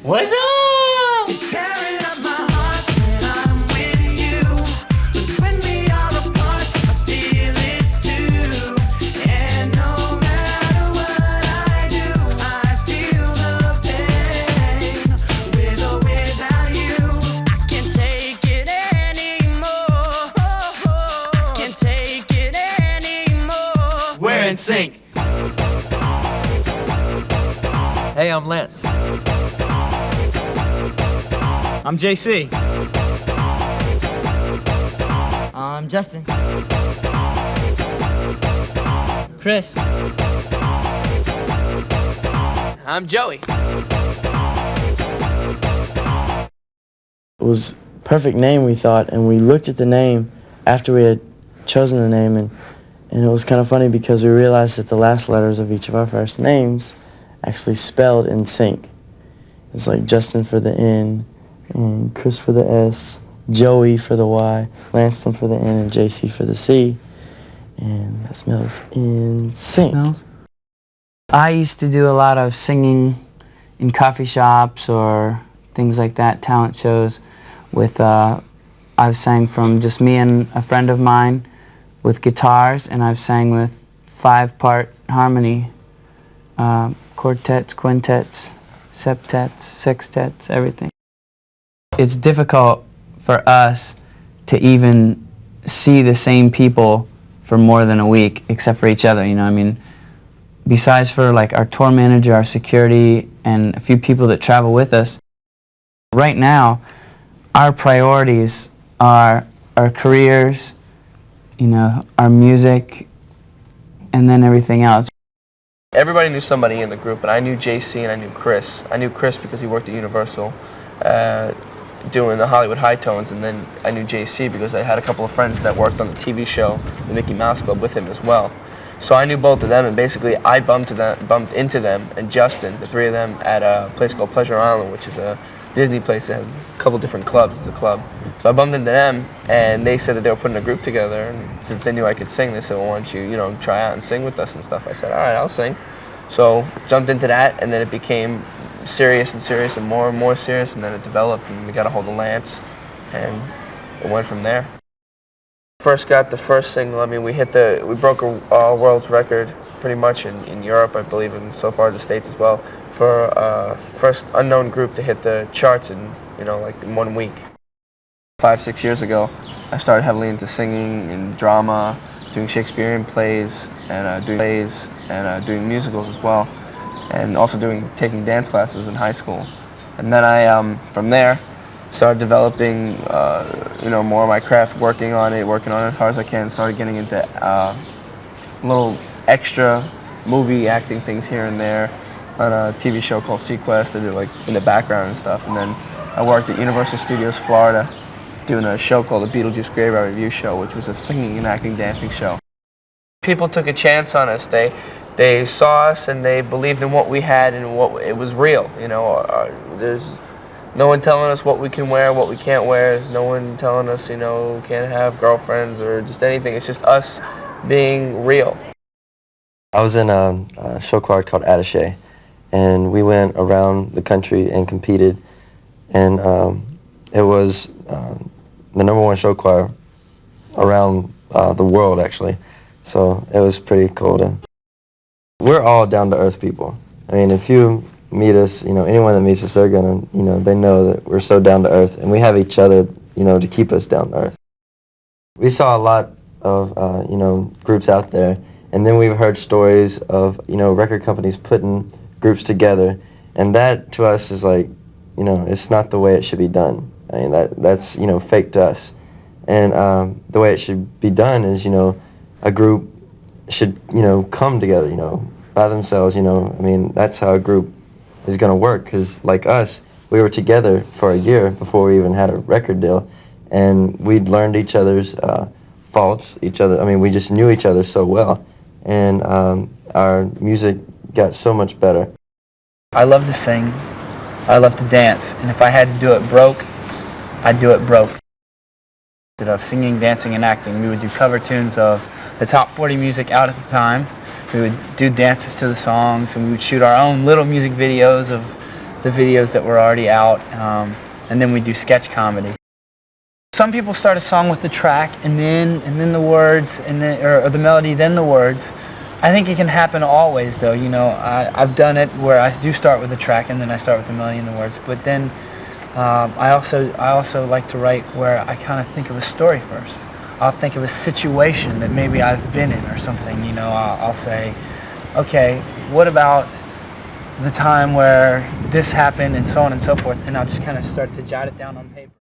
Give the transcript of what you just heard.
What's up? It's tearing up my heart when I'm with you. But when we are apart, I feel it too. And no matter what I do, I feel the pain. With or without you, I can't take it anymore. Can't take it anymore. We're in sync. Hey, I'm Lance. I'm JC. I'm Justin. Chris. I'm Joey. It was perfect name, we thought, and we looked at the name after we had chosen the name, and it was kind of funny because we realized that the last letters of each of our first names actually spelled in sync. It's like Justin for the N, and Chris for the S, Joey for the Y, Lanston for the N, and JC for the C, and that smells in sync. I used to do a lot of singing in coffee shops or things like that, talent shows with, I've sang from just me and a friend of mine with guitars, and I've sang with 5-part harmony, quartets, quintets, septets, sextets, everything. It's difficult for us to even see the same people for more than a week, except for each other, you know, I mean, besides for like our tour manager, our security, and a few people that travel with us. Right now, our priorities are our careers, you know, our music, and then everything else. Everybody knew somebody in the group, but I knew JC and I knew Chris. I knew Chris because he worked at Universal doing the Hollywood High Tones, and then I knew JC because I had a couple of friends that worked on the TV show, the Mickey Mouse Club, with him as well. So I knew both of them, and basically I bumped into them and Justin, the three of them, at a place called Pleasure Island, which is a Disney place that has a couple different clubs. It's a club. So I bumped into them, and they said that they were putting a group together, and since they knew I could sing, they said, well, why don't you know, try out and sing with us and stuff. I said, all right, I'll sing. So jumped into that, and then it became serious and more serious, and then it developed, and we got a hold of Lance, and it went from there. First got the first single. I mean, we broke a world's record pretty much in Europe, I believe, and so far the States as well, for first unknown group to hit the charts in, you know, like in 1 week. 5-6 years ago, I started heavily into singing and drama, doing Shakespearean plays, and doing musicals as well, and also taking dance classes in high school. And then I, from there, started developing, you know, more of my craft, working on it as hard as I can. Started getting into little extra movie acting things here and there on a TV show called Sequest. I did like in the background and stuff. And then I worked at Universal Studios Florida doing a show called the Beetlejuice Graveyard Review Show, which was a singing and acting dancing show. People took a chance on us. They saw us and they believed in what we had and what it was real. You know, there's no one telling us what we can wear, what we can't wear. There's no one telling us, you know, can't have girlfriends or just anything. It's just us being real. I was in a show choir called Attaché, and we went around the country and competed, and it was the #1 show choir around the world, actually. So it was pretty cool. We're all down-to-earth people. I mean, if you meet us, you know, anyone that meets us, they're gonna, you know, they know that we're so down-to-earth, and we have each other, you know, to keep us down-to-earth. We saw a lot of, you know, groups out there, and then we've heard stories of, you know, record companies putting groups together, and that to us is like, you know, it's not the way it should be done. I mean, that's, you know, fake to us. And the way it should be done is, you know, a group should, you know, come together, you know, by themselves, you know. I mean, that's how a group is going to work, because like us, we were together for a year before we even had a record deal, and we'd learned each other's faults, I mean, we just knew each other so well, and our music got so much better. I love to sing, I love to dance, and if I had to do it broke, I'd do it broke. Of singing, dancing, and acting, we would do cover tunes of the top 40 music out at the time. We would do dances to the songs, and we would shoot our own little music videos of the videos that were already out, and then we do sketch comedy. Some people start a song with the track and then the words and then or the melody, then the words. I think it can happen always, though. You know, I've done it where I do start with the track and then I start with the melody and the words. But then I also like to write where I kind of think of a story first. I'll think of a situation that maybe I've been in or something. You know, I'll say, okay, what about the time where this happened and so on and so forth, and I'll just kind of start to jot it down on paper.